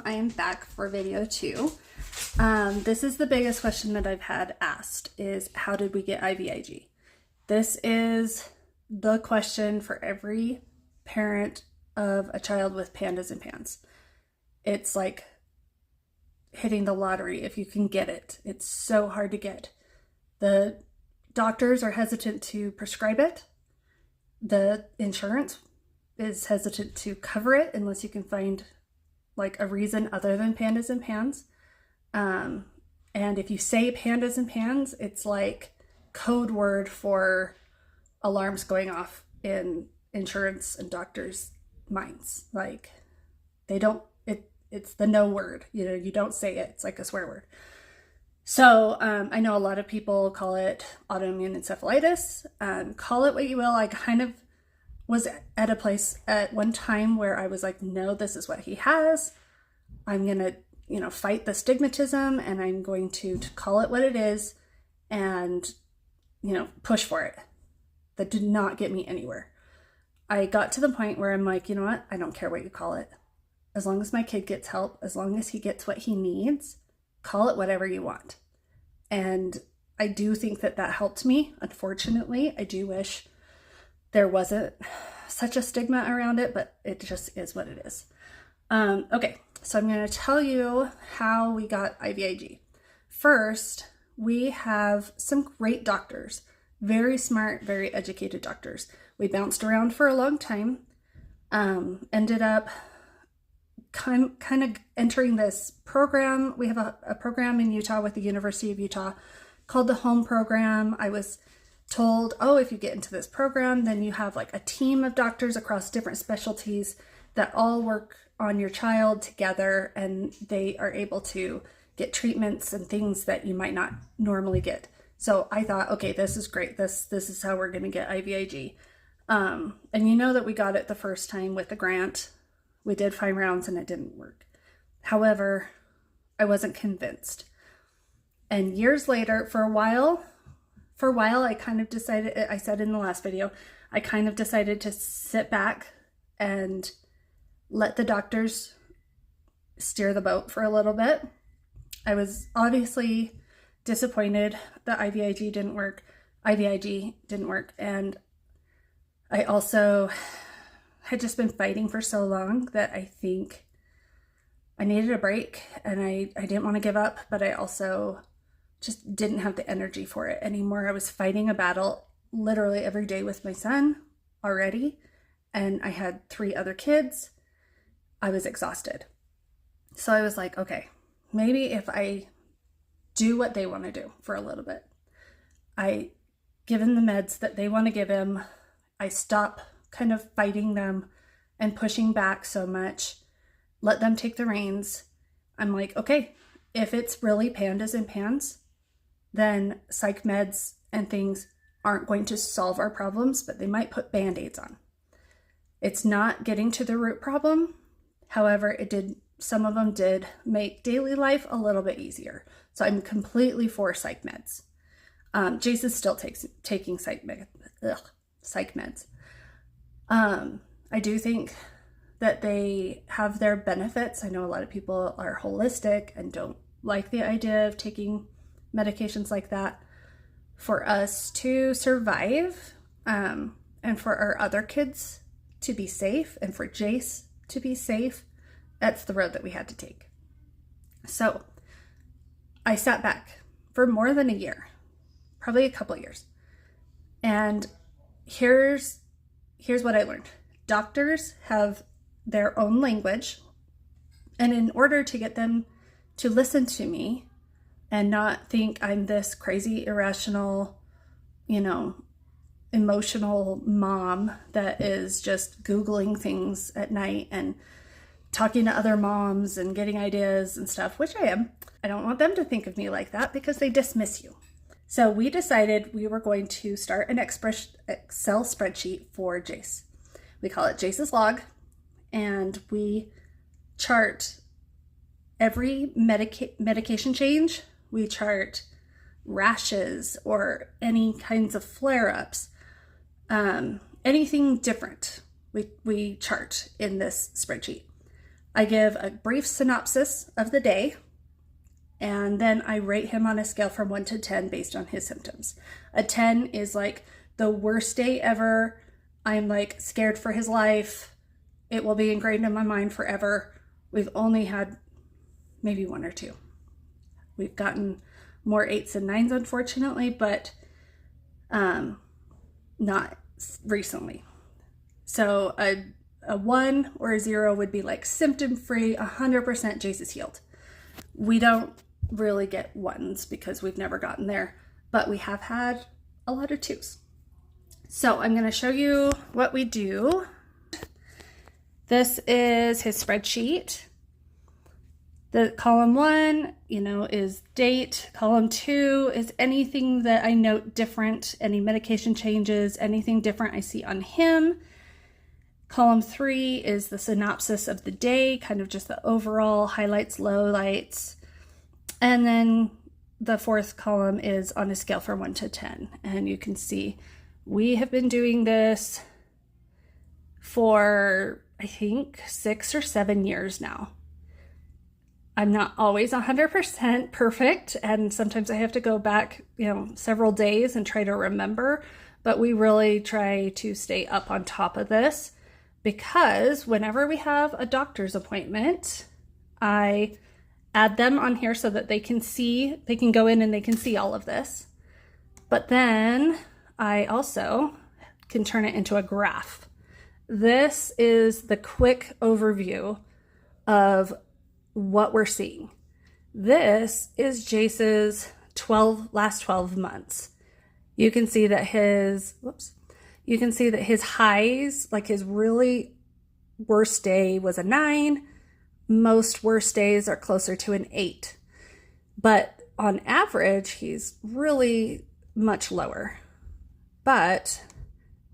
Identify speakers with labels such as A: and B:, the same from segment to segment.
A: I am back for video 2. This is the biggest question that I've had asked is how did we get IVIG? This is the question for every parent of a child with PANDAS and PANS. It's like hitting the lottery if you can get it. It's so hard to get. The doctors are hesitant to prescribe it. The insurance is hesitant to cover it unless you can find like a reason other than PANDAS and PANS. And if you say PANDAS and PANS, it's like code word for alarms going off in insurance and doctors' minds. Like they don't, it's the no word, you don't say it. It's like a swear word. So I know a lot of people call it autoimmune encephalitis. Call it what you will. I kind of was at a place at one time where I was like, no, this is what he has. I'm going to, fight the stigmatism and I'm going to call it what it is and, push for it. That did not get me anywhere. I got to the point where I'm like, you know what? I don't care what you call it. As long as my kid gets help, as long as he gets what he needs, call it whatever you want. And I do think that helped me. Unfortunately, I do wish there wasn't such a stigma around it, but it just is what it is. Okay, so I'm going to tell you how we got IVIG. First, we have some great doctors, very smart, very educated doctors. We bounced around for a long time, ended up kind of entering this program. We have a program in Utah with the University of Utah called the Home Program. I was told, oh, if you get into this program, then you have like a team of doctors across different specialties that all work on your child together, and they are able to get treatments and things that you might not normally get. So I thought, okay, this is great. This is how we're going to get IVIG. And that we got it the first time with the grant. We did 5 rounds and it didn't work. However, I wasn't convinced. And years later, for a while, I kind of decided, I said in the last video, I kind of decided to sit back and let the doctors steer the boat for a little bit. I was obviously disappointed that IVIG didn't work. And I also had just been fighting for so long that I think I needed a break, and I didn't want to give up, but I also just didn't have the energy for it anymore. I was fighting a battle literally every day with my son already, and I had 3 other kids. I was exhausted. So I was like, okay, maybe if I do what they want to do for a little bit, I give him the meds that they want to give him, I stop kind of fighting them and pushing back so much, let them take the reins. I'm like, okay, if it's really PANDAS and PANS, then psych meds and things aren't going to solve our problems, but they might put band-aids on. It's not getting to the root problem. However, some of them did make daily life a little bit easier. So I'm completely for psych meds. Jace is still taking psych meds. I do think that they have their benefits. I know a lot of people are holistic and don't like the idea of taking medications like that. For us to survive, and for our other kids to be safe, and for Jace to be safe, that's the road that we had to take. So I sat back for more than a year, probably a couple years. And here's what I learned. Doctors have their own language, and in order to get them to listen to me and not think I'm this crazy, irrational, emotional mom that is just Googling things at night and talking to other moms and getting ideas and stuff, which I am, I don't want them to think of me like that because they dismiss you. So we decided we were going to start an Excel spreadsheet for Jace. We call it Jace's log, and we chart every medication change. We chart rashes or any kinds of flare-ups, anything different we chart in this spreadsheet. I give a brief synopsis of the day, and then I rate him on a scale from 1 to 10 based on his symptoms. A 10 is like the worst day ever. I'm like scared for his life. It will be ingrained in my mind forever. We've only had maybe 1 or 2. We've gotten more 8s and 9s, unfortunately, but not recently. So a 1 or a 0 would be like symptom-free, 100% Jace is healed. We don't really get 1s because we've never gotten there, but we have had a lot of 2s. So I'm going to show you what we do. This is his spreadsheet. The column 1, is date. Column 2 is anything that I note different, any medication changes, anything different I see on him. Column 3 is the synopsis of the day, kind of just the overall highlights, lowlights. And then the 4th column is on a scale from 1 to 10. And you can see we have been doing this for, I think, 6 or 7 years now. I'm not always 100% perfect, and sometimes I have to go back, several days and try to remember, but we really try to stay up on top of this because whenever we have a doctor's appointment, I add them on here so that they can go in and they can see all of this. But then I also can turn it into a graph. This is the quick overview of what we're seeing. This is Jace's last 12 months. You can see that his highs, like his really worst day was a 9. Most worst days are closer to an 8. But on average, he's really much lower. But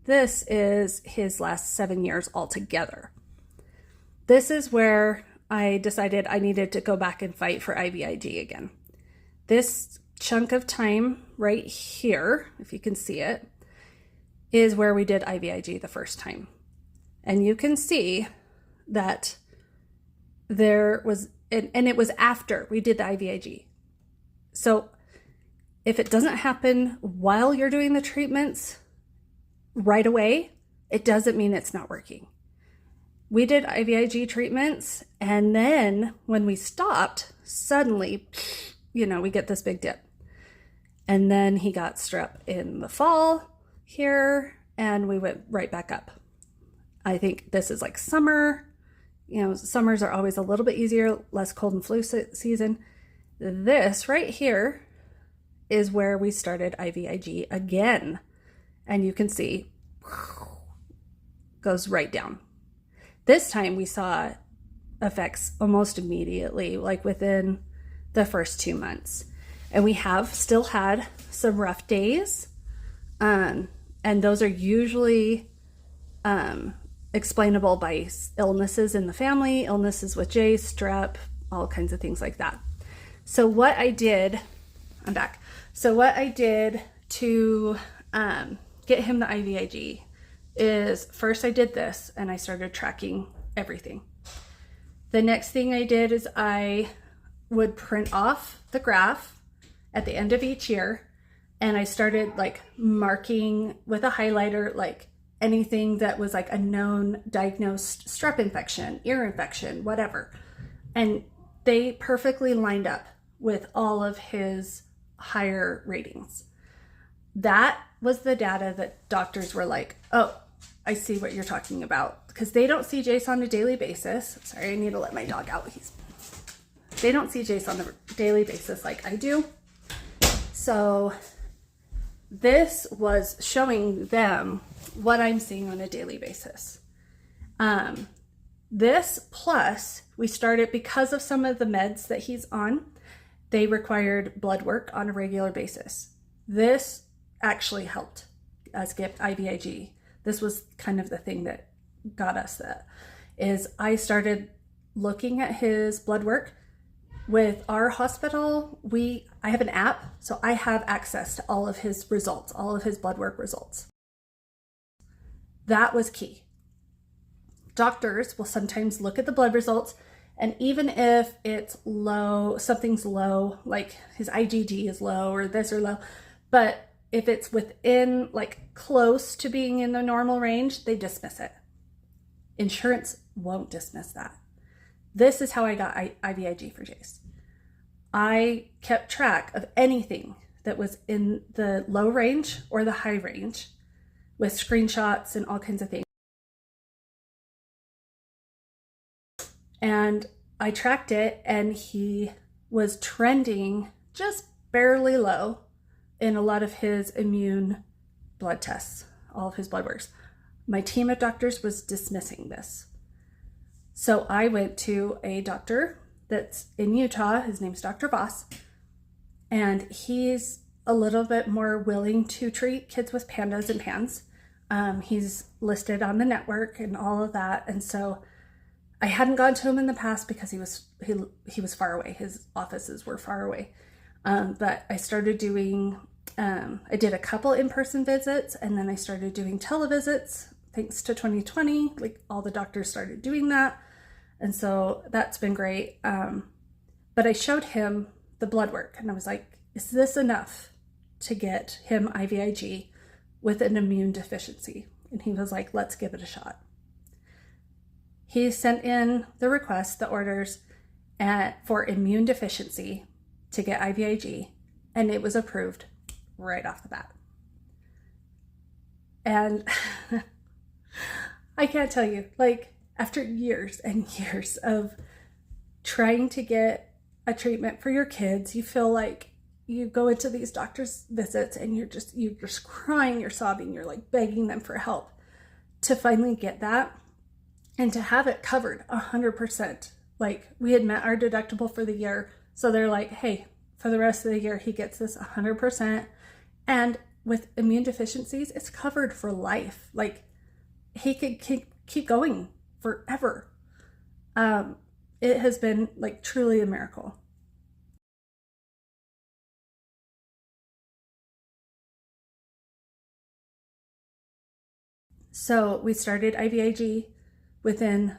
A: this is his last 7 years altogether. This is where I decided I needed to go back and fight for IVIG again. This chunk of time right here, if you can see it, is where we did IVIG the first time. And you can see that there was, and it was after we did the IVIG. So if it doesn't happen while you're doing the treatments right away, it doesn't mean it's not working. We did IVIG treatments, and then when we stopped, suddenly, we get this big dip. And then he got strep in the fall here, and we went right back up. I think this is like summer. Summers are always a little bit easier, less cold and flu season. This right here is where we started IVIG again. And you can see, goes right down. This time we saw effects almost immediately, like within the first 2 months. And we have still had some rough days. And those are usually explainable by illnesses in the family, illnesses with Jace, strep, all kinds of things like that. So what I did, I'm back. So what I did to get him the IVIG is first I did this and I started tracking everything. The next thing I did is I would print off the graph at the end of each year, and I started like marking with a highlighter like anything that was like a known diagnosed strep infection, ear infection, whatever. And they perfectly lined up with all of his higher ratings. That was the data that doctors were like, oh, I see what you're talking about, because they don't see Jace on a daily basis. Sorry, I need to let my dog out. They don't see Jace on a daily basis like I do. So this was showing them what I'm seeing on a daily basis. This plus we started, because of some of the meds that he's on, they required blood work on a regular basis. This actually helped us get IVIG. This was kind of the thing that got us that, is I started looking at his blood work. With our hospital, I have an app, so I have access to all of his results, all of his blood work results. That was key. doctors will sometimes look at the blood results, and even if it's low, something's low, like his IgG is low or this or low, but if it's within, like close to being in the normal range, they dismiss it. Insurance won't dismiss that. This is how I got IVIG for Jace. I kept track of anything that was in the low range or the high range with screenshots and all kinds of things. And I tracked it, and he was trending just barely low in a lot of his immune blood tests, all of his blood works. My team of doctors was dismissing this. So I went to a doctor that's in Utah. His name's Dr. Voss, and he's a little bit more willing to treat kids with PANDAS and PANS. He's listed on the network and all of that. And so I hadn't gone to him in the past because he was far away. His offices were far away. But I started doing, I did a couple in-person visits, and then I started doing televisits. Thanks to 2020, like all the doctors started doing that. And so that's been great. But I showed him the blood work, and I was like, is this enough to get him IVIG with an immune deficiency? And he was like, let's give it a shot. He sent in the request, the orders for immune deficiency to get IVIG, and it was approved right off the bat. And I can't tell you, like, after years and years of trying to get a treatment for your kids, you feel like you go into these doctor's visits and you're just crying, you're sobbing, you're like begging them for help to finally get that and to have it covered 100%. Like, we had met our deductible for the year. So they're like, hey, for the rest of the year, he gets this 100%. And with immune deficiencies, it's covered for life. Like, he could keep going forever. It has been like truly a miracle. So we started IVIG within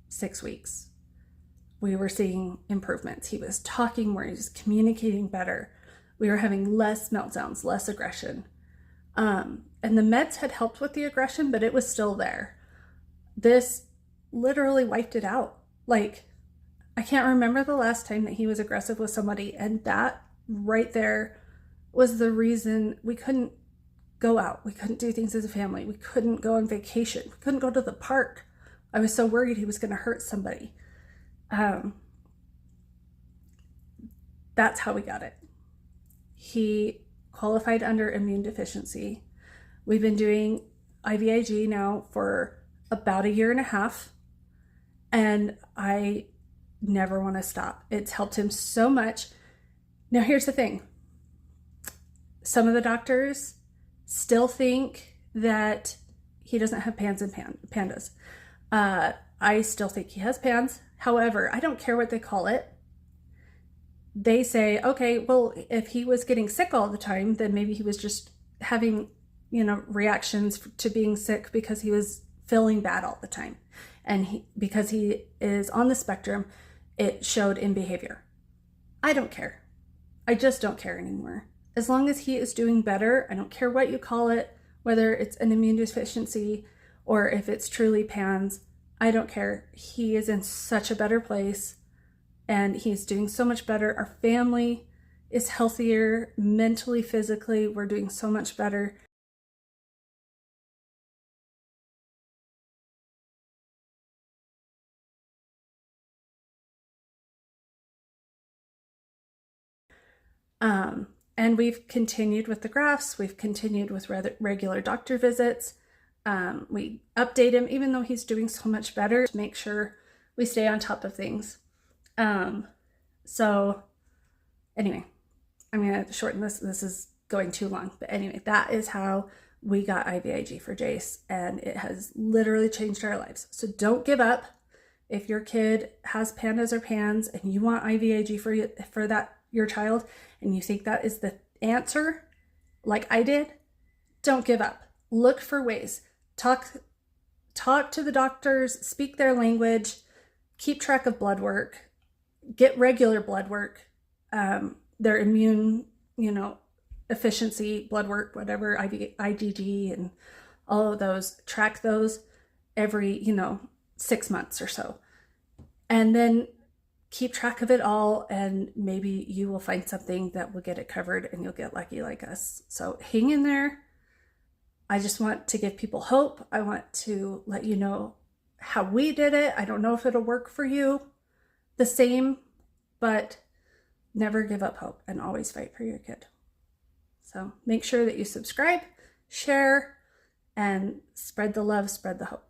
A: 6 weeks. We were seeing improvements. He was talking more, he was communicating better. We were having less meltdowns, less aggression. And the meds had helped with the aggression, but it was still there. This literally wiped it out. Like, I can't remember the last time that he was aggressive with somebody, and that right there was the reason we couldn't go out. We couldn't do things as a family. We couldn't go on vacation. We couldn't go to the park. I was so worried he was going to hurt somebody. That's how we got it. He qualified under immune deficiency. We've been doing IVIG now for about 1.5 years, and I never want to stop. It's helped him so much. Now, here's the thing. Some of the doctors still think that he doesn't have PANS and PANDAS. I still think he has PANS. However, I don't care what they call it. They say, okay, well, if he was getting sick all the time, then maybe he was just having, reactions to being sick because he was feeling bad all the time. And because he is on the spectrum, it showed in behavior. I don't care. I just don't care anymore. As long as he is doing better, I don't care what you call it, whether it's an immune deficiency or if it's truly PANS, I don't care. He is in such a better place and he's doing so much better. Our family is healthier mentally, physically. We're doing so much better. And we've continued with the grafts. We've continued with regular doctor visits. We update him, even though he's doing so much better, to make sure we stay on top of things. So anyway, I'm going to shorten this. This is going too long. But anyway, that is how we got IVIG for Jace, and it has literally changed our lives. So don't give up. If your kid has PANDAS or PANS and you want IVIG for your child, and you think that is the answer, like I did, don't give up. Look for ways. Talk talk to the doctors, speak their language, keep track of blood work, get regular blood work, their immune, efficiency blood work, whatever, IVIG and all of those, track those every, 6 months or so. And then keep track of it all, and maybe you will find something that will get it covered and you'll get lucky like us. So hang in there. I just want to give people hope. I want to let you know how we did it. I don't know if it'll work for you the same, but never give up hope and always fight for your kid. So make sure that you subscribe, share, and spread the love, spread the hope.